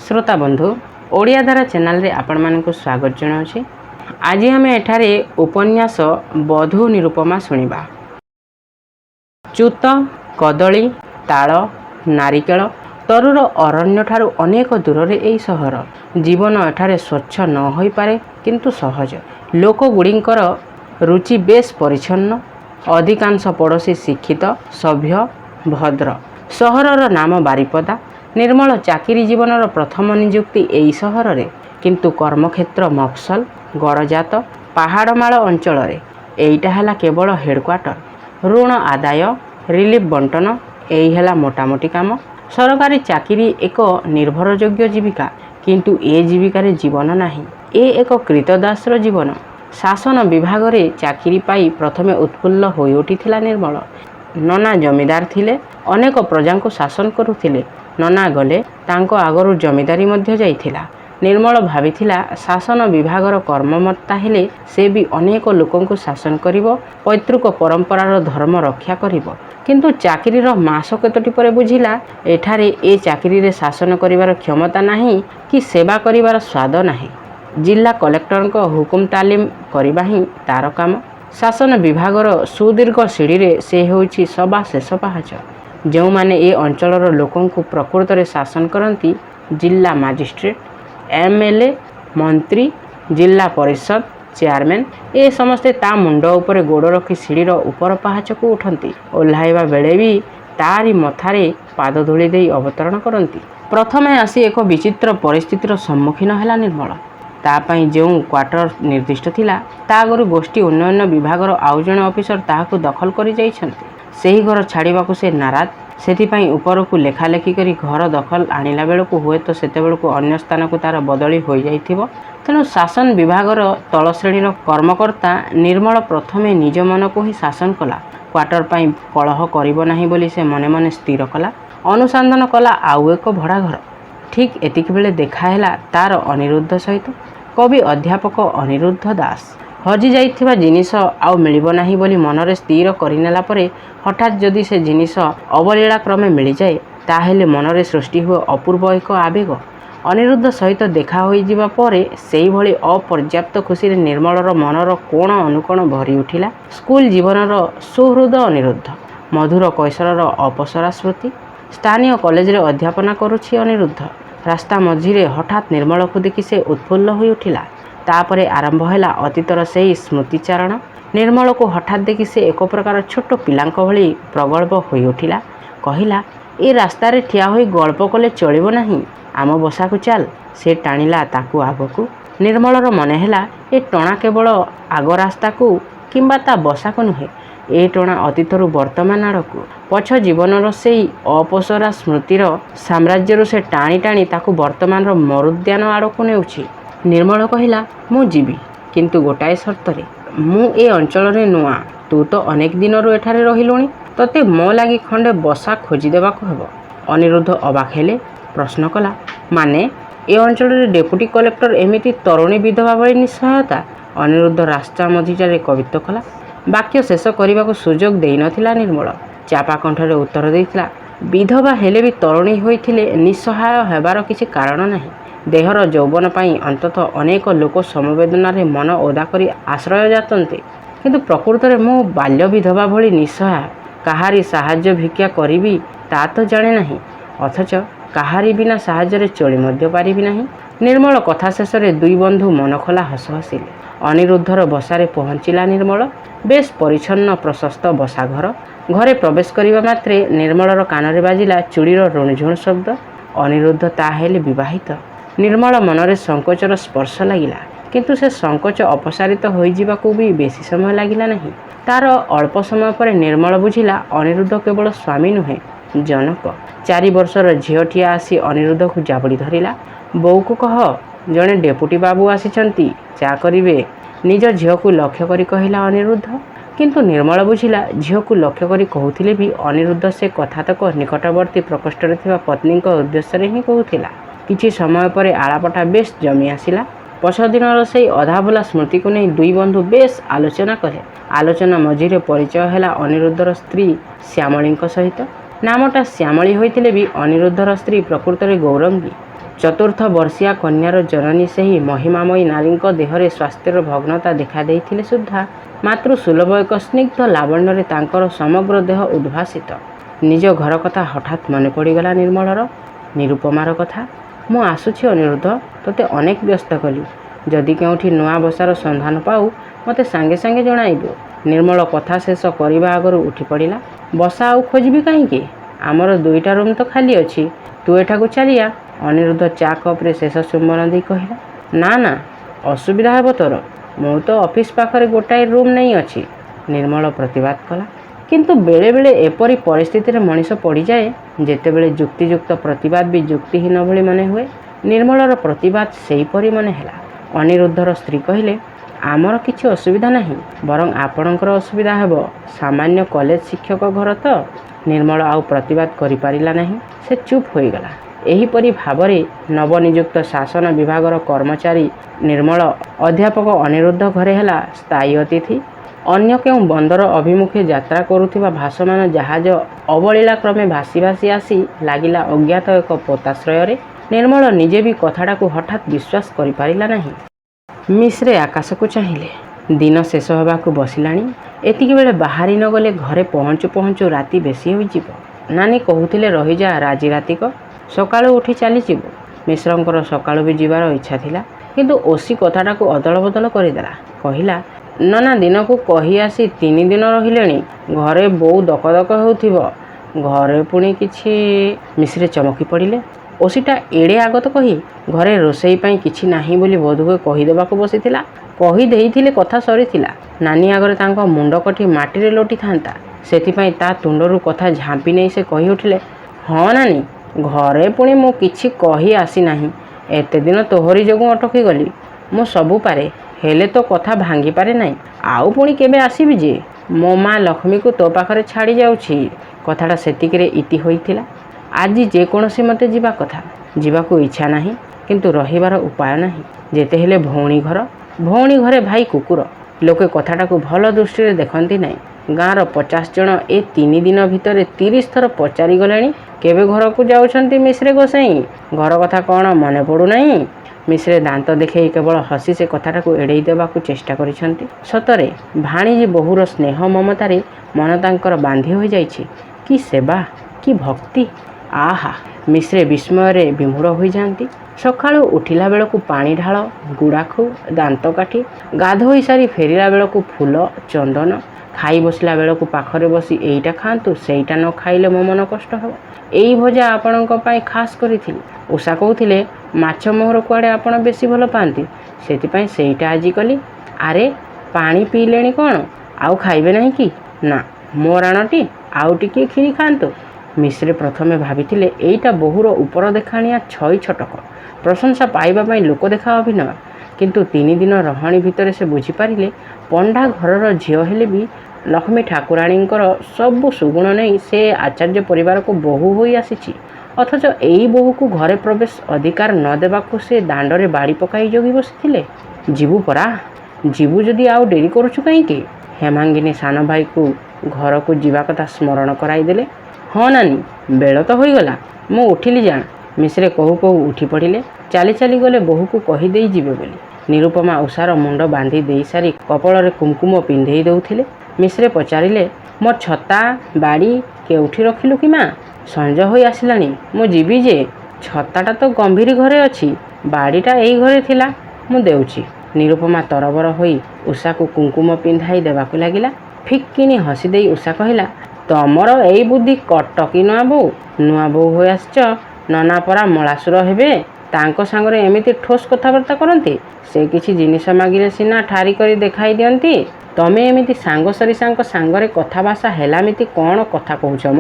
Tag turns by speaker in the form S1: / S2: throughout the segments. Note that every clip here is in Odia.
S1: श्रोता बंधु ओडिया धारा चैनल रे आपण मानक स्वागत जनाऊँ। आज आम एठारे उपन्यास बधू निरुपमा शुणा। च्युत कदली ताल नारिकेल तरुर अरण्य ठारू अनेक दूर रे एई सहर। जीवन एठारे स्वच्छ न होई पारे किंतु सहज। लोकगुड़िंकर रुचि बेस परिच्छन्न। अधिकांश पड़ोशी शिक्षित सभ्य भद्र। सहरर नाम बारिपदा। निर्मल चाकिरी जीवनर प्रथम निजुक्ति एई सहर रे, किंतु कर्मक्षेत्र मफसल गड़जात पहाड़माल अंचल रे। एईटा हैला केवल हेडक्वार्टर। ऋण आदाय रिलीफ बंटन एई हैला मोटामोटी काम। सरकारी चाकिरी एक निर्भरयोग्य जीविका, किंतु ए जीविकार जीवन नाही। ए एक कृतदासर जीवन। शासन विभाग रे चाकिरी पाई प्रथमे उत्फुल्ल होई उठिथिला निर्मल। नना जमीदार थिले, अनेक प्रजा को शासन करुथिले। नना गले तांको आगरु जमीदारी मध्य जाइथिला। निर्मल भाविथिला शासन विभागर कर्ममत्ता हेले से भी अनेक लोकों को शासन करिवो, पैतृक परंपरार धर्म रक्षा करिवो। किंतु चाकिरीर मास केतोटी परे बुझिला एठारे ए चाकिरी रे शासन करिवार क्षमता नाही कि सेवा करिवार स्वाद नाही। जिला कलेक्टर को हुकुम तालीम करिबा ही तार काम। शासन विभागर सुदीर्घ सीढ़ी रे से होछि सभा शेष पाहाच। जो माने ए अंचलर लोकों को प्रकृत रे शासन करती जिला मजिस्ट्रेट एमएलए मंत्री जिला परिषद चेयरमैन ए समस्ते ता मुंड उपरे गोड़ रखी सीढ़ीर ऊपर पाहाच को उठंती। ओह्लाइबा बेले भी तारी मथारे पाद धूली दे अवतरण करती। प्रथमे आसी एक विचित्र परिस्थितिर सम्मुखीन हैला निर्मल। तापाई जो क्वार्टर निर्दिष्ट थिला ता आगरु गोष्ठी उन्नयन विभागर आउ जणे ऑफिसर ताहाकु दखल करि जाइछन्ति। सेही घर छाड़ीबाकू से नाराज। सेथिपाई ऊपर को लेखालेखि करी घर दखल आनिला बेलकू हुए तो सेते बेलकू अन्य स्थान को तार बदली हो जाइथिबो। तेणु शासन विभागर तल श्रेणीर कर्मकर्ता निर्मल प्रथमे निज मन को ही शासन कला। क्वार्टर पाई कलह करिबो नाही बोली से मने मने स्थिर कला। अनुसंधान कला आउ एक भड़ा घर। ठीक एतिक बेले देखा हैला तार अनिरुद्ध सहित। कवि अध्यापक अनिरुद्ध दास। हजि जाइथिबा जिनिस आउ मिलिबो नाही बोली मनरे स्थिर करिनेला परे हठात जदि से जिनिस अवलीला क्रमे मिली जाए ताहेले मनरे सृष्टि हुए अपूर्व एक आवेग। अनिरुद्ध सहित देखा होई जिबा परे सेही भली अपर्याप्त खुशी रे निर्मलर मनर कोण अनुकोण भरी उठिला। स्कूल जीवनर सुहृद अनिरुद्ध। मधुर कैशोरर अपसरा स्मृति। स्थानीय कॉलेज रे अध्यापना करुछि अनिरुद्ध। रास्ता मझिरे हठात निर्मल को देखि से उत्फुल्ल होई उठिला। तापरे आरंभ हैला अतीतर सेही स्मृतिचारण। निर्मल को हठात देखि से एक प्रकार छोट पिलांक भली प्रगल्भ होई उठिला। कहिला ए रास्ता रे ठिया होई गल्प कले चलिबो नाही, आम बसा को चाल। से टाणिला ताकू आगकू। निर्मलर मने हैला ए टणा केवल आग रास्ता को किंबा ता बसा को नुहे, ए टणा अतीतरु वर्तमान आड़कू। पछ जीवनर सेही अपसरा स्मृतिर साम्राज्यरु से टाणी टाणी ताकू वर्तमान मरुद्यान आड़कू नेउछि। निर्मल कहिला मु जीवी, किंतु गोटाए शर्तरे। मु ए अंचल रे नुआ, तू तो अनेक दिनरु एठारे रहिलुणी, तते मो लागी खंडे बसा खोजी देबाको हेबो। अनिरुद्ध अबाक हेले। प्रश्न कला माने ए अंचल रे डेपुटी कलेक्टर एमिति तरुणी विधवा भली निसहायता? अनिरुद्ध रास्ता मझिटारे कवित्व कला। वाक्य शेष करने सुजोग दे नथिला निर्मल। चापा कंठरे उत्तर देइथिला विधवा हेले भी तरुणी होइथिले निसहाय हेबार किछि कारण नाही। देहर यौवन पाई अंततः अनेक लोक समवेदना रे मन ओदा करी आश्रय जातन्ते, किंतु प्रकृत रे मु बाल्य विधवा भली निसहाय। काहारी साहाय्य भिक्षा करिबी ता तो जाने नाही, अथच काहारी बिना साहाय्य रे चली मध्य पारिबी नाही। निर्मल कथा शेष रे दुई बंधु मन खोला हस हसिले। अनिरुद्धर बसारे पहुँचिला निर्मल। बेस परिच्छन्न प्रशस्त बसा घर। घरे प्रवेश करिबा मात्रे निर्मलर कानरे बाजिला चूड़ीर ऋणझुण शब्द। अनिरुद्ध ताहेले विवाहित। निर्मल मनरे संकोचर स्पर्श लागिला, किंतु से संकोच अपसारित होई जिबाकू भी बेसी समय लागिला नहीं। तार अल्प समय पर निर्मल बुझिला अनिरुद्ध केवल स्वामी नुहे, जनक। 4 वर्षर झीटिया आसी अनिरुद्ध को जाबड़ी धरिला। बोऊ को कह जड़े डेपुटी बाबू आसीचंती, चा करिवे। निज झील को लक्ष्य करी कहिला अनिरुद्ध। किंतु निर्मल बुझिला झील को लक्ष्य करी कहूथिले भी अनिरुद्ध से कथातक निकटवर्ती प्रकोष्ठ रे थिबा पत्नी को उद्देश्य रे ही कहूथिला। किछि समय पर आलापटा बेस जमी आसिला। पछ दिनर से अधाभुला स्मृति को नहीं दुई बंधु बेस आलोचना कले। आलोचना मझिरे परिचय हैला अनिरुद्धर स्त्री श्यामळी सहित। नामटा श्यामळी होइतिले भी अनिरुद्धर स्त्री प्रकृत रे गौरंगी। ଚତୁର୍ଥ ବର୍ଷିଆ କନ୍ୟାର ଜନନୀ ସେହି ମହିମାମୟୀ ନାରୀଙ୍କ ଦେହରେ ସ୍ୱାସ୍ଥ୍ୟର ଭଗ୍ନତା ଦେଖା ଦେଇଥିଲେ ସୁଦ୍ଧା ମାତୃ ସୁଲଭ ଏକ ସ୍ନିଗ୍ଧ ଲାବଣ୍ୟରେ ତାଙ୍କର ସମଗ୍ର ଦେହ ଉଦ୍ଭାସିତ। ନିଜ ଘର କଥା ହଠାତ୍ ମନେ ପଡ଼ିଗଲା ନିର୍ମଳର। ନିରୁପମାର କଥା। ମୁଁ ଆସୁଛି ଅନିରୁଦ୍ଧ, ତୋତେ ଅନେକ ବ୍ୟସ୍ତ କଲି। ଯଦି କେଉଁଠି ନୂଆ ବସାର ସନ୍ଧାନ ପାଉ ମୋତେ ସାଙ୍ଗେ ସାଙ୍ଗେ ଜଣାଇବୁ। ନିର୍ମଳ କଥା ଶେଷ କରିବା ଆଗରୁ ଉଠି ପଡ଼ିଲା। ବସା ଆଉ ଖୋଜିବି କାହିଁକି? ଆମର 2ଟା ରୁମ୍ ତ ଖାଲି ଅଛି, ତୁ ଏଠାକୁ ଚାଲିଆ। ଅନିରୁଦ୍ଧ ଚା କପ୍ରେ ଶେଷ ଚୁମ୍ବନ ଦେଇ କହିଲା। ନା ନା, ଅସୁବିଧା ହେବ ତୋର। ମୁଁ ତ ଅଫିସ୍ ପାଖରେ ଗୋଟାଏ ରୁମ୍ ନେଇ ଅଛି। ନିର୍ମଳ ପ୍ରତିବାଦ କଲା। କିନ୍ତୁ ବେଳେବେଳେ ଏପରି ପରିସ୍ଥିତିରେ ମଣିଷ ପଡ଼ିଯାଏ ଯେତେବେଳେ ଯୁକ୍ତିଯୁକ୍ତ ପ୍ରତିବାଦ ବି ଯୁକ୍ତିହୀନ ଭଳି ମନେ ହୁଏ। ନିର୍ମଳର ପ୍ରତିବାଦ ସେହିପରି ମନେ ହେଲା। ଅନିରୁଦ୍ଧର ସ୍ତ୍ରୀ କହିଲେ, ଆମର କିଛି ଅସୁବିଧା ନାହିଁ, ବରଂ ଆପଣଙ୍କର ଅସୁବିଧା ହେବ। ସାମାନ୍ୟ କଲେଜ ଶିକ୍ଷକ ଘର ତ। ନିର୍ମଳ ଆଉ ପ୍ରତିବାଦ କରିପାରିଲା ନାହିଁ। ସେ ଚୁପ୍ ହୋଇଗଲା। ଏହିପରି ଭାବରେ ନବନିଯୁକ୍ତ ଶାସନ ବିଭାଗର କର୍ମଚାରୀ ନିର୍ମଳ ଅଧ୍ୟାପକ ଅନିରୁଦ୍ଧ ଘରେ ହେଲା ସ୍ଥାୟୀ ଅତିଥି। ଅନ୍ୟ କେଉଁ ବନ୍ଦର ଅଭିମୁଖେ ଯାତ୍ରା କରୁଥିବା ଭାସମାନ ଜାହାଜ ଅବଳୀଳାକ୍ରମେ ଭାସି ଭାସି ଆସି ଲାଗିଲା ଅଜ୍ଞାତ ଏକ ପୋତାଶ୍ରୟରେ। ନିର୍ମଳ ନିଜେ ବି କଥାଟାକୁ ହଠାତ୍ ବିଶ୍ୱାସ କରିପାରିଲା ନାହିଁ। ମିଶ୍ରେ ଆକାଶକୁ ଚାହିଁଲେ। ଦିନ ଶେଷ ହେବାକୁ ବସିଲାଣି। ଏତିକିବେଳେ ବାହାରି ନ ଗଲେ ଘରେ ପହଞ୍ଚୁ ପହଞ୍ଚୁ ରାତି ବେଶୀ ହୋଇଯିବ। ନାନୀ କହୁଥିଲେ ରହିଯା ରାଜି ରାତିକ, ସକାଳୁ ଉଠି ଚାଲିଯିବୁ। ମିଶ୍ରଙ୍କର ସକାଳୁ ବି ଯିବାର ଇଚ୍ଛା ଥିଲା, କିନ୍ତୁ ଓଷି କଥାଟାକୁ ଅଦଳ ବଦଳ କରିଦେଲା। କହିଲା, ନନା ଦିନକୁ କହି ଆସି 3 ଦିନ ରହିଲେଣି। ଘରେ ବୋଉ ଦକଦକ ହେଉଥିବ। ଘରେ ପୁଣି କିଛି। ମିଶ୍ରେ ଚମକି ପଡ଼ିଲେ। ଓଷିଟା ଏଡ଼େ ଆଗତ କହି ଘରେ ରୋଷେଇ ପାଇଁ କିଛି ନାହିଁ ବୋଲି ବୋଧହୁଏ କହିଦେବାକୁ ବସିଥିଲା। କହି ଦେଇଥିଲେ କଥା ସରିଥିଲା। ନାନୀ ଆଗରେ ତାଙ୍କ ମୁଣ୍ଡ କଟି ମାଟିରେ ଲୋଟିଥାନ୍ତା। ସେଥିପାଇଁ ତା ତୁଣ୍ଡରୁ କଥା ଝାମ୍ପି ନେଇ ସେ କହି ଉଠିଲେ, ହଁ ନାନୀ, ଘରେ ପୁଣି ମୁଁ କିଛି କହି ଆସିନାହିଁ। ଏତେ ଦିନ ତୋହରି ଯୋଗୁଁ ଅଟକି ଗଲି। ମୁଁ ସବୁ ପାରେ, ହେଲେ ତୋ କଥା ଭାଙ୍ଗିପାରେ ନାହିଁ। ଆଉ ପୁଣି କେବେ ଆସିବି ଯେ? ମୋ ମା ଲକ୍ଷ୍ମୀକୁ ତୋ ପାଖରେ ଛାଡ଼ି ଯାଉଛି। କଥାଟା ସେତିକିରେ ଇତି ହୋଇଥିଲା। ଆଜି ଯେକୌଣସି ମତେ ଯିବା କଥା। ଯିବାକୁ ଇଚ୍ଛା ନାହିଁ, କିନ୍ତୁ ରହିବାର ଉପାୟ ନାହିଁ। ଯେତେ ହେଲେ ଭଉଣୀ ଘର। ଭଉଣୀ ଘରେ ଭାଇ କୁକୁର। ଲୋକେ କଥାଟାକୁ ଭଲ ଦୃଷ୍ଟିରେ ଦେଖନ୍ତି ନାହିଁ। ଗାଁର 50 ଜଣ ଏ 3 ଦିନ ଭିତରେ 30 ଥର ପଚାରିଗଲେଣି, କେବେ ଘରକୁ ଯାଉଛନ୍ତି ମିଶ୍ରେ ଗୋସାଇଁ? ଘର କଥା କ'ଣ ମନେ ପଡ଼ୁନାହିଁ? ମିଶ୍ରେ ଦାନ୍ତ ଦେଖେଇ କେବଳ ହସି ସେ କଥାଟାକୁ ଏଡ଼େଇ ଦେବାକୁ ଚେଷ୍ଟା କରିଛନ୍ତି। ସତରେ ଭାଣିଜୀ ବୋହୂର ସ୍ନେହ ମମତାରେ ମନ ତାଙ୍କର ବାନ୍ଧି ହୋଇଯାଇଛି। କି ସେବା, କି ଭକ୍ତି! ଆହା! ମିଶ୍ରେ ବିସ୍ମୟରେ ବିମୂଢ଼ ହୋଇଯାଆନ୍ତି। ସକାଳୁ ଉଠିଲା ବେଳକୁ ପାଣି ଢାଳ, ଗୁଡ଼ାଖୁ, ଦାନ୍ତକାଠି, ଗାଧୋଇ ସାରି ଫେରିଲା ବେଳକୁ ଫୁଲ, ଚନ୍ଦନ, ଖାଇ ବସିଲା ବେଳକୁ ପାଖରେ ବସି ଏଇଟା ଖାଆନ୍ତୁ, ସେଇଟା ନ ଖାଇଲେ ମୋ ମନ କଷ୍ଟ ହେବ। ଏଇ ଭଜା ଆପଣଙ୍କ ପାଇଁ ଖାସ୍ କରିଥିଲି। ଉଷା କହୁଥିଲେ ମାଛ ମୋହର କୁଆଡ଼େ ଆପଣ ବେଶୀ ଭଲ ପାଆନ୍ତି, ସେଥିପାଇଁ ସେଇଟା ଆଜି କଲି। ଆରେ ପାଣି ପିଇଲେଣି କ'ଣ? ଆଉ ଖାଇବେ ନାହିଁ କି? ନା, ମୋ ରାଣଟି, ଆଉ ଟିକିଏ କ୍ଷୀରି ଖାଆନ୍ତୁ। ମିଶ୍ରେ ପ୍ରଥମେ ଭାବିଥିଲେ ଏଇଟା ବୋହୂର ଉପର ଦେଖାଣିଆ ଛଇ ଛଟକ, ପ୍ରଶଂସା ପାଇବା ପାଇଁ ଲୋକ ଦେଖା ଅଭିନୟ। କିନ୍ତୁ 3 ଦିନ ରହଣି ଭିତରେ ସେ ବୁଝିପାରିଲେ ପଣ୍ଡା ଘରର ଝିଅ ହେଲେ ବି ଲକ୍ଷ୍ମୀ ଠାକୁରାଣୀଙ୍କର ସବୁ ସୁଗୁଣ ନେଇ ସେ ଆଚାର୍ଯ୍ୟ ପରିବାରକୁ ବୋହୂ ହୋଇ ଆସିଛି। ଅଥଚ ଏଇ ବୋହୂକୁ ଘରେ ପ୍ରବେଶ ଅଧିକାର ନ ଦେବାକୁ ସେ ଦାଣ୍ଡରେ ବାଡ଼ି ପକାଇ ଜଗି ବସିଥିଲେ। ଯିବୁ ପରା, ଯିବୁ ଯଦି ଆଉ ଡେରି କରୁଛୁ କାହିଁକି? ହେମାଙ୍ଗିନୀ ସାନ ଭାଇକୁ ଘରକୁ ଯିବା କଥା ସ୍ମରଣ କରାଇଦେଲେ। ହଁ ନାନୀ, ବେଳ ତ ହୋଇଗଲା, ମୁଁ ଉଠିଲି ଜାଣ। ମିଶ୍ରେ କହୁ କହୁ ଉଠି ପଡ଼ିଲେ। ଚାଲି ଚାଲି ଗଲେ ବୋହୂକୁ କହିଦେଇ ଯିବେ ବୋଲି। ନିରୁପମା ଉଷାର ମୁଣ୍ଡ ବାନ୍ଧି ଦେଇ ସାରି କପାଳରେ କୁଙ୍କୁମ ପିନ୍ଧେଇ ଦେଉଥିଲେ। ମିଶ୍ରେ ପଚାରିଲେ, ମୋ ଛତା, ବାଡ଼ି କେଉଁଠି ରଖିଲୁ କି ମା? ସଞ୍ଜ ହୋଇ ଆସିଲାଣି, ମୁଁ ଯିବି ଯେ। ଛତାଟା ତ ଗମ୍ଭୀରି ଘରେ ଅଛି, ବାଡ଼ିଟା ଏଇ ଘରେ ଥିଲା, ମୁଁ ଦେଉଛି। ନିରୁପମା ତରବର ହୋଇ ଉଷାକୁ କୁଙ୍କୁମ ପିନ୍ଧାଇ ଦେବାକୁ ଲାଗିଲା। ଫିକ୍ କିନି ହସି ଦେଇ ଉଷା କହିଲା, ତମର ଏଇ ବୁଦ୍ଧି କଟକି ନୂଆ ବୋଉ। ନୂଆ ବୋଉ ହୋଇ ଆସିଛ, ନନା ପରା ମଳାସୁର ହେବେ। ତାଙ୍କ ସାଙ୍ଗରେ ଏମିତି ଠୋସ୍ କଥାବାର୍ତ୍ତା କରନ୍ତି? ସେ କିଛି ଜିନିଷ ମାଗିଲେ ସିନା ଠାରି କରି ଦେଖାଇ ଦିଅନ୍ତି। ତମେ ଏମିତି ସାଙ୍ଗ ସରିସାଙ୍କ ସାଙ୍ଗରେ କଥାଭାଷା ହେଲାମିତି କ'ଣ କଥା କହୁଛ ମ?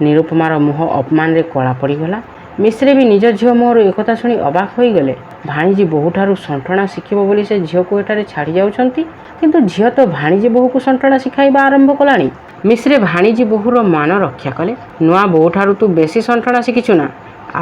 S1: ନିରୁପମାର ମୁହଁ ଅପମାନରେ କଳା ପଡ଼ିଗଲା। ମିଶ୍ରେ ବି ନିଜ ଝିଅ ମୁହଁରୁ ଏକଥା ଶୁଣି ଅବାକ୍ ହୋଇଗଲେ। ଭାଣିଜୀ ବୋହୂଠାରୁ ସଣ୍ଠଣା ଶିଖିବ ବୋଲି ସେ ଝିଅକୁ ଏଠାରେ ଛାଡ଼ି ଯାଉଛନ୍ତି, କିନ୍ତୁ ଝିଅ ତ ଭାଣିଜୀ ବୋହୂକୁ ସଣ୍ଠଣା ଶିଖାଇବା ଆରମ୍ଭ କଲାଣି। ମିଶ୍ରେ ଭାଣିଜୀ ବୋହୂର ମାନ ରକ୍ଷା କଲେ। ନୂଆ ବୋହୂଠାରୁ ତୁ ବେଶୀ ସଣ୍ଠଣା ଶିଖିଛୁ ନା?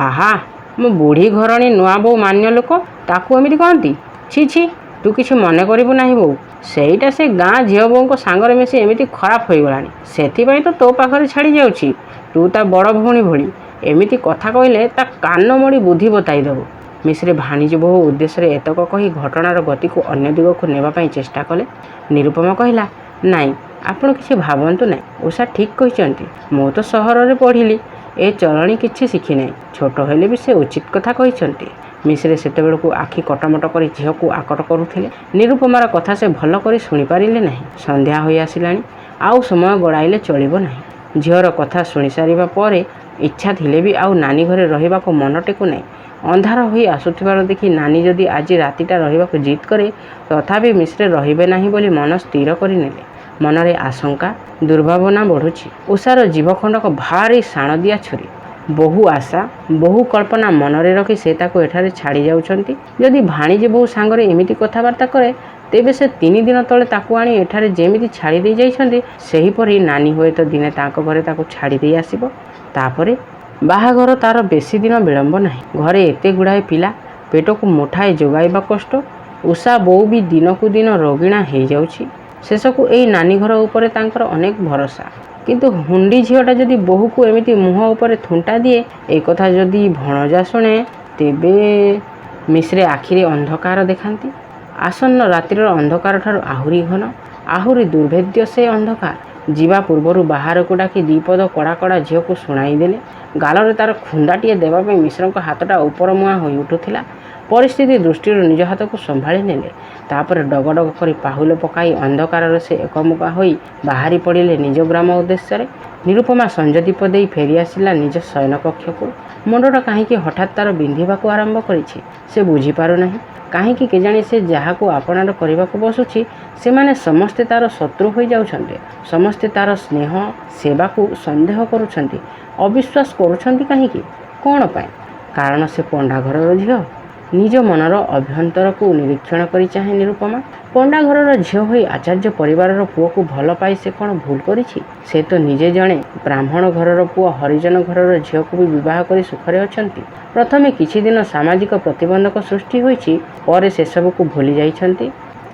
S1: ଆହା, ମୁଁ ବୁଢ଼ୀ ଘରଣୀ ନୂଆ ବୋଉ ମାନ୍ୟ ଲୋକ, ତାକୁ ଏମିତି କହନ୍ତି? ଛି ଛି, ତୁ କିଛି ମନେ କରିବୁ ନାହିଁ ବୋଉ। ସେଇଟା ସେ ଗାଁ ଝିଅ ବୋଉଙ୍କ ସାଙ୍ଗରେ ମିଶି ଏମିତି ଖରାପ ହୋଇଗଲାଣି, ସେଥିପାଇଁ ତ ତୋ ପାଖରେ ଛାଡ଼ି ଯାଉଛି। ତୁ ତା ବଡ଼ ଭଉଣୀ ଭଳି। ଏମିତି କଥା କହିଲେ ତା କାନ ମୋଡ଼ି ବୁଦ୍ଧି ବତାଇ ଦେବୁ। ମିଶ୍ରେ ଭାଣିଜୀ ବୋହୂ ଉଦ୍ଦେଶ୍ୟରେ ଏତକ କହି ଘଟଣାର ଗତିକୁ ଅନ୍ୟ ଦିଗକୁ ନେବା ପାଇଁ ଚେଷ୍ଟା କଲେ। ନିରୁପମା କହିଲା, ନାଇଁ ଆପଣ କିଛି ଭାବନ୍ତୁ ନାହିଁ, ଉଷା ଠିକ୍ କହିଛନ୍ତି। ମୁଁ ତ ସହରରେ ପଢ଼ିଲି, ଏ ଚଳଣି କିଛି ଶିଖିନାହିଁ। ଛୋଟ ହେଲେ ବି ସେ ଉଚିତ କଥା କହିଛନ୍ତି। ମିଶ୍ରେ ସେତେବେଳକୁ ଆଖି କଟମଟ କରି ଝିଅକୁ ଆକଟ କରୁଥିଲେ। ନିରୁପମାର କଥା ସେ ଭଲ କରି ଶୁଣିପାରିଲେ ନାହିଁ। ସନ୍ଧ୍ୟା ହୋଇ ଆସିଲାଣି, ଆଉ ସମୟ ଗଡ଼ାଇଲେ ଚଳିବ ନାହିଁ। ଝିଅର କଥା ଶୁଣିସାରିବା ପରେ ଇଚ୍ଛା ଥିଲେ ବି ଆଉ ନାନୀ ଘରେ ରହିବାକୁ ମନ ଟେକୁ ନାହିଁ। ଅନ୍ଧାର ହୋଇ ଆସୁଥିବାର ଦେଖି ନାନୀ ଯଦି ଆଜି ରାତିଟା ରହିବାକୁ ଜିଦ୍ କରେ, ତଥାପି ମିଶ୍ରେ ରହିବେ ନାହିଁ ବୋଲି ମନ ସ୍ଥିର କରିନେଲେ। ମନରେ ଆଶଙ୍କା, ଦୁର୍ଭାବନା ବଢ଼ୁଛି। ଉଷାର ଜୀବଖଣ୍ଡକ ଭାରି ଶାଣଦିଆ ଛୁରୀ। ବହୁ ଆଶା, ବହୁ କଳ୍ପନା ମନରେ ରଖି ସେ ତାକୁ ଏଠାରେ ଛାଡ଼ି ଯାଉଛନ୍ତି। ଯଦି ଭାଣିଜୀ ବୋହୂ ସାଙ୍ଗରେ ଏମିତି କଥାବାର୍ତ୍ତା କରେ, ତେବେ ସେ 3 ଦିନ ତଳେ ତାକୁ ଆଣି ଏଠାରେ ଯେମିତି ଛାଡ଼ି ଦେଇ ଯାଇଛନ୍ତି, ସେହିପରି ନାନୀ ହୁଏତ ଦିନେ ତାଙ୍କ ଘରେ ତାକୁ ଛାଡ଼ି ଦେଇ ଆସିବ। ତାପରେ ବାହାଘର ତାର ବେଶୀ ଦିନ ବିଳମ୍ବ ନାହିଁ। ଘରେ ଏତେ ଗୁଡ଼ାଏ ପିଲା, ପେଟକୁ ମୁଠାଏ ଯୋଗାଇବା କଷ୍ଟ। ଉଷା ବୋଉ ବି ଦିନକୁ ଦିନ ରୋଗିଣା ହେଇଯାଉଛି। ଶେଷକୁ ଏଇ ନାନୀ ଘର ଉପରେ ତାଙ୍କର ଅନେକ ଭରସା। କିନ୍ତୁ ହୁଣ୍ଡି ଝିଅଟା ଯଦି ବୋହୂକୁ ଏମିତି ମୁହଁ ଉପରେ ଥୁଣ୍ଟା ଦିଏ, ଏ କଥା ଯଦି ଭଣଜା ଶୁଣେ, ତେବେ ମିଶ୍ରେ ଆଖିରେ ଅନ୍ଧକାର ଦେଖାନ୍ତି। ଆସନ୍ନ ରାତ୍ରିର ଅନ୍ଧକାରଠାରୁ ଆହୁରି ଘନ, ଆହୁରି ଦୁର୍ଭେଦ୍ୟ ସେ ଅନ୍ଧକାର। ଯିବା ପୂର୍ବରୁ ବାହାରକୁ ଡାକି 2 ପଦ କଡ଼ା କଡ଼ା ଝିଅକୁ ଶୁଣାଇ ଦେଲେ। ଗାଲରେ ତାର ଖୁନ୍ଦାଟିଏ ଦେବା ପାଇଁ ମିଶ୍ରଙ୍କ ହାତଟା ଉପରମୁହାଁ ହୋଇ ଉଠୁଥିଲା। ପରିସ୍ଥିତି ଦୃଷ୍ଟିରୁ ନିଜ ହାତକୁ ସମ୍ଭାଳି ନେଲେ। ତାପରେ ଡଗଡଗ କରି ପାହୁଲ ପକାଇ ଅନ୍ଧକାରରେ ସେ ଏକମୁଖା ହୋଇ ବାହାରି ପଡ଼ିଲେ ନିଜ ଗ୍ରାମ ଉଦ୍ଦେଶ୍ୟରେ। ନିରୁପମା ସଞ୍ଜଦୀପ ଦେଇ ଫେରିଆସିଲା ନିଜ ଶୟନକକ୍ଷକୁ। ମୁଣ୍ଡଟା କାହିଁକି ହଠାତ୍ ତାର ବିନ୍ଧିବାକୁ ଆରମ୍ଭ କରିଛି, ସେ ବୁଝିପାରୁନାହିଁ। କାହିଁକି କେଜାଣି ସେ ଯାହାକୁ ଆପଣାର କରିବାକୁ ବସୁଛି, ସେମାନେ ସମସ୍ତେ ତାର ଶତ୍ରୁ ହୋଇଯାଉଛନ୍ତି। ସମସ୍ତେ ତାର ସ୍ନେହ, ସେବାକୁ ସନ୍ଦେହ କରୁଛନ୍ତି, ଅବିଶ୍ୱାସ କରୁଛନ୍ତି। କାହିଁକି? କ'ଣ ପାଇଁ? କାରଣ ସେ ପଣ୍ଡା ଘରର ଝିଅ। ନିଜ ମନର ଅଭ୍ୟନ୍ତରକୁ ନିରୀକ୍ଷଣ କରି ଚାହେଁ ନିରୁପମା। ପଣ୍ଡା ଘରର ଝିଅ ହୋଇ ଆଚାର୍ଯ୍ୟ ପରିବାରର ପୁଅକୁ ଭଲ ପାଇ ସେ କ'ଣ ଭୁଲ କରିଛି? ସେ ତ ନିଜେ ଜଣେ ବ୍ରାହ୍ମଣ ଘରର ପୁଅ ହରିଜନ ଘରର ଝିଅକୁ ବି ବିବାହ କରି ସୁଖରେ ଅଛନ୍ତି। ପ୍ରଥମେ କିଛି ଦିନ ସାମାଜିକ ପ୍ରତିବନ୍ଧକ ସୃଷ୍ଟି ହୋଇଛି, ପରେ ସେସବୁକୁ ଭୁଲି ଯାଇଛନ୍ତି।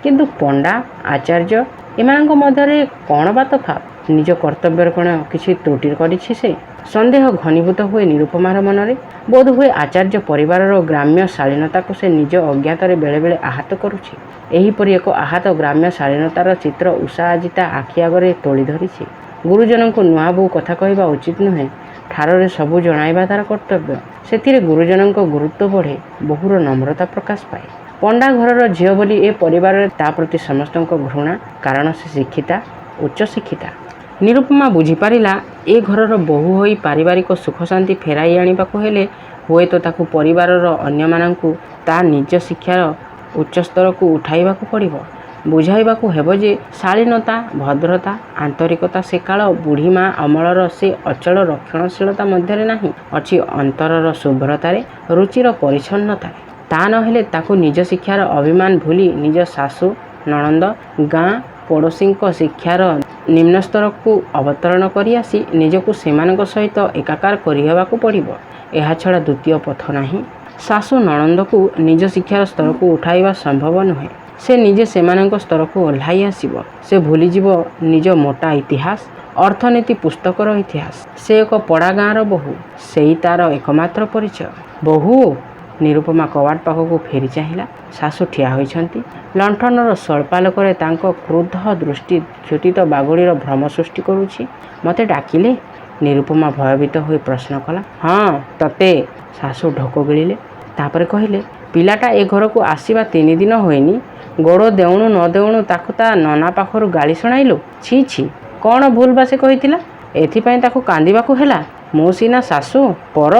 S1: କିନ୍ତୁ ପଣ୍ଡା, ଆଚାର୍ଯ୍ୟ ଏମାନଙ୍କ ମଧ୍ୟରେ କ'ଣ ବା ତଫାତ୍? ନିଜ କର୍ତ୍ତବ୍ୟରେ କ'ଣ କିଛି ତ୍ରୁଟି କରିଛି ସେ? ସନ୍ଦେହ ଘନୀଭୂତ ହୁଏ ନିରୁପମାର ମନରେ। ବୋଧହୁଏ ଆଚାର୍ଯ୍ୟ ପରିବାରର ଗ୍ରାମ୍ୟ ଶାଳୀନତାକୁ ସେ ନିଜ ଅଜ୍ଞାତରେ ବେଳେବେଳେ ଆହତ କରୁଛି। ଏହିପରି ଏକ ଆହତ ଗ୍ରାମ୍ୟ ଶାଳୀନତାର ଚିତ୍ର ଉଷା ଆଜି ତା ଆଖି ଆଗରେ ତୋଳି ଧରିଛି। ଗୁରୁଜନଙ୍କୁ ନୂଆ ବୋଉ କଥା କହିବା ଉଚିତ ନୁହେଁ। ଠାରରେ ସବୁ ଜଣାଇବା ତାର କର୍ତ୍ତବ୍ୟ। ସେଥିରେ ଗୁରୁଜନଙ୍କ ଗୁରୁତ୍ୱ ବଢ଼େ, ବୋହୂର ନମ୍ରତା ପ୍ରକାଶ ପାଏ। ପଣ୍ଡା ଘରର ଝିଅ ବୋଲି ଏ ପରିବାରରେ ତା ପ୍ରତି ସମସ୍ତଙ୍କ ଘୃଣା, କାରଣ ସେ ଶିକ୍ଷିତା, ଉଚ୍ଚ ଶିକ୍ଷିତା। ନିରୁପମା ବୁଝିପାରିଲା, ଏ ଘରର ବୋହୂ ହୋଇ ପାରିବାରିକ ସୁଖଶାନ୍ତି ଫେରାଇ ଆଣିବାକୁ ହେଲେ ହୁଏତ ତାକୁ ପରିବାରର ଅନ୍ୟମାନଙ୍କୁ ତା ନିଜ ଶିକ୍ଷାର ଉଚ୍ଚସ୍ତରକୁ ଉଠାଇବାକୁ ପଡ଼ିବ। ବୁଝାଇବାକୁ ହେବ ଯେ ଶାଳୀନତା, ଭଦ୍ରତା, ଆନ୍ତରିକତା ସେକାଳ ବୁଢ଼ୀମା ଅମଳର ସେ ଅଚଳ ରକ୍ଷଣଶୀଳତା ମଧ୍ୟରେ ନାହିଁ, ଅଛି ଅନ୍ତରର ଶୁଭ୍ରତାରେ, ରୁଚିର ପରିଚ୍ଛନ୍ନତାରେ। ତା ନହେଲେ ତାକୁ ନିଜ ଶିକ୍ଷାର ଅଭିମାନ ଭୁଲି ନିଜ ଶାଶୁ, ନଣନ୍ଦ, ଗାଁ ପଡ଼ୋଶୀଙ୍କ ଶିକ୍ଷାର ନିମ୍ନସ୍ତରକୁ ଅବତରଣ କରି ଆସି ନିଜକୁ ସେମାନଙ୍କ ସହିତ ଏକାକାର କରିହେବାକୁ ପଡ଼ିବ। ଏହାଛଡ଼ା ଦ୍ୱିତୀୟ ପଥ ନାହିଁ। ଶାଶୁ ନଣନ୍ଦକୁ ନିଜ ଶିକ୍ଷାର ସ୍ତରକୁ ଉଠାଇବା ସମ୍ଭବ ନୁହେଁ। ସେ ନିଜେ ସେମାନଙ୍କ ସ୍ତରକୁ ଓହ୍ଲାଇ ଆସିବ। ସେ ଭୁଲିଯିବ ନିଜ ମୋଟା ଇତିହାସ, ଅର୍ଥନୀତି ପୁସ୍ତକର ଇତିହାସ। ସେ ଏକ ପଡ଼ା ଗାଁର ବୋହୂ, ସେଇ ତାର ଏକମାତ୍ର ପରିଚୟ। ବୋହୂ! ନିରୁପମା କବାଟ ପାଖକୁ ଫେରି ଚାହିଁଲା। ଶାଶୁ ଠିଆ ହୋଇଛନ୍ତି। ଲଣ୍ଠନର ସ୍ୱଳ୍ପାଲୋକରେ ତାଙ୍କ କ୍ରୁଦ୍ଧ ଦୃଷ୍ଟି କ୍ଷୁଧିତ ବାଗୁଡ଼ିର ଭ୍ରମ ସୃଷ୍ଟି କରୁଛି। ମୋତେ ଡାକିଲେ? ନିରୁପମା ଭୟଭୀତ ହୋଇ ପ୍ରଶ୍ନ କଲା। ହଁ, ତତେ। ଶାଶୁ ଢୋକ ଗିଳିଲେ। ତାପରେ କହିଲେ, ପିଲାଟା ଏ ଘରକୁ ଆସିବା 3 ଦିନ ହୋଇନି, ଗୋଡ଼ ଦେଉଣୁ ନ ଦେଉଣୁ ତାକୁ ତା ନନା ପାଖରୁ ଗାଳି ଶୁଣାଇଲୁ? ଛି ଛି, କ'ଣ ଭୁଲ ବା ସେ କହିଥିଲା, ଏଥିପାଇଁ ତାକୁ କାନ୍ଦିବାକୁ ହେଲା? ମୁଁ ସିନା ଶାଶୁ, ପର।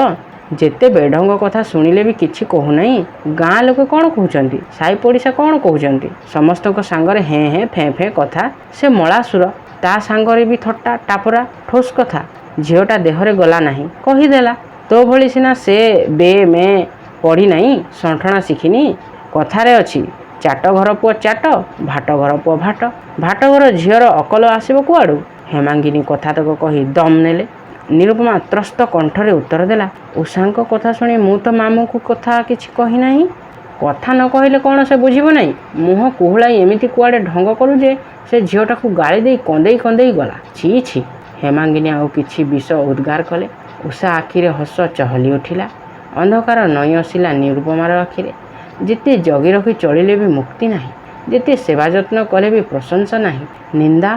S1: ଯେତେ ବେଢ଼ଙ୍ଗ କଥା ଶୁଣିଲେ ବି କିଛି କହୁନାହିଁ। ଗାଁ ଲୋକେ କ'ଣ କହୁଛନ୍ତି, ସାହି ପଡ଼ିଶା କ'ଣ କହୁଛନ୍ତି? ସମସ୍ତଙ୍କ ସାଙ୍ଗରେ ହେଁ ହେଁ ଫେଁ ଫେଁ କଥା। ସେ ମଳାସୁର, ତା ସାଙ୍ଗରେ ବି ଥଟ୍ଟା ଟାପରା, ଠୋସ୍ କଥା। ଝିଅଟା ଦେହରେ ଗଲା ନାହିଁ, କହିଦେଲା। ତୋ ଭଳି ସିନା ସେ ବେ ମେ ପଢ଼ି ନାହିଁ, ସଣ୍ଠଣା ଶିଖିନି। କଥାରେ ଅଛି, ଚାଟ ଘର ପୁଅ ଚାଟ, ଭାଟ ଘର ପୁଅ ଭାଟ। ଭାଟ ଘର ଝିଅର ଅକଲ ଆସିବ କୁଆଡ଼ୁ? ହେମାଙ୍ଗିନୀ କଥାତକ କହି ଦମ୍ ନେଲେ। ନିରୁପମା ତ୍ରସ୍ତ କଣ୍ଠରେ ଉତ୍ତର ଦେଲା, ଉଷାଙ୍କ କଥା ଶୁଣି ମୁଁ ତ ମାମୁଁକୁ କଥା କିଛି କହିନାହିଁ। କଥା ନ କହିଲେ କ'ଣ ସେ ବୁଝିବ ନାହିଁ? ମୁହଁ କୁହୁଳାଇ ଏମିତି କୁଆଡ଼େ ଢଙ୍ଗ କଲୁ ଯେ ସେ ଝିଅଟାକୁ ଗାଳି ଦେଇ କନ୍ଦେଇ କନ୍ଦେଇ ଗଲା। ଛି ଛି। ହେମାଙ୍ଗିନୀ ଆଉ କିଛି ବିଷ ଉଦ୍ଗାର କଲେ। ଉଷା ଆଖିରେ ହସ ଚହଲି ଉଠିଲା। ଅନ୍ଧକାର ନଇଁ ଆସିଲା ନିରୁପମାର ଆଖିରେ। ଯେତେ ଜଗି ରଖି ଚଳିଲେ ବି ମୁକ୍ତି ନାହିଁ, ଯେତେ ସେବା ଯତ୍ନ କଲେ ବି ପ୍ରଶଂସା ନାହିଁ। ନିନ୍ଦା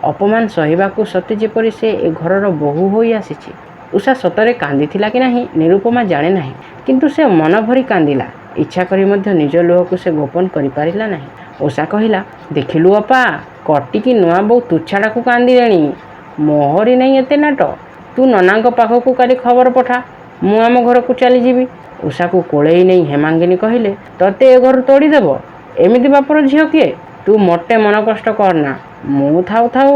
S1: ଅପମାନ ସହିବାକୁ ସତେ ଯେପରି ସେ ଏ ଘରର ବୋହୂ ହୋଇ ଆସିଛି। ଉଷା ସତରେ କାନ୍ଦିଥିଲା କି ନାହିଁ ନିରୁପମା ଜାଣେ ନାହିଁ, କିନ୍ତୁ ସେ ମନ ଭରି କାନ୍ଦିଲା। ଇଚ୍ଛା କରି ମଧ୍ୟ ନିଜ ଲୁହକୁ ସେ ଗୋପନ କରିପାରିଲା ନାହିଁ। ଉଷା କହିଲା, ଦେଖିଲୁ ଅପା, କଟିକି ନୂଆ ବୋଉ ତୁଚ୍ଛାଟାକୁ କାନ୍ଦିଲେଣି। ମୋହରି ନାହିଁ ଏତେ ନାଟ। ତୁ ନନାଙ୍କ ପାଖକୁ କାଲି ଖବର ପଠା, ମୁଁ ଆମ ଘରକୁ ଚାଲିଯିବି। ଉଷାକୁ କୋଳେଇ ନେଇ ହେମାଙ୍ଗିନୀ କହିଲେ, ତତେ ଏ ଘରୁ ତୋଡ଼ିଦେବ ଏମିତି ବାପର ଝିଅ କିଏ? ତୁ ମୋଟେ ମନ କଷ୍ଟ କରନା, ମୁଁ ଥାଉ ଥାଉ।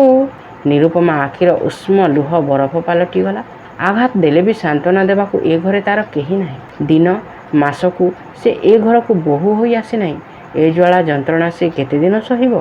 S1: ନିରୁପମା ଆଖିର ଉଷ୍ମ ଲୁହ ବରଫ ପାଲଟିଗଲା। ଆଘାତ ଦେଲେ ବି ସାନ୍ତ୍ୱନା ଦେବାକୁ ଏ ଘରେ ତାର କେହି ନାହିଁ। ଦିନ ମାସକୁ ସେ ଏ ଘରକୁ ବୋହୂ ହୋଇ ଆସିନାହିଁ। ଏ ଜ୍ୱାଳା ଯନ୍ତ୍ରଣା ସେ କେତେ ଦିନ ସହିବ?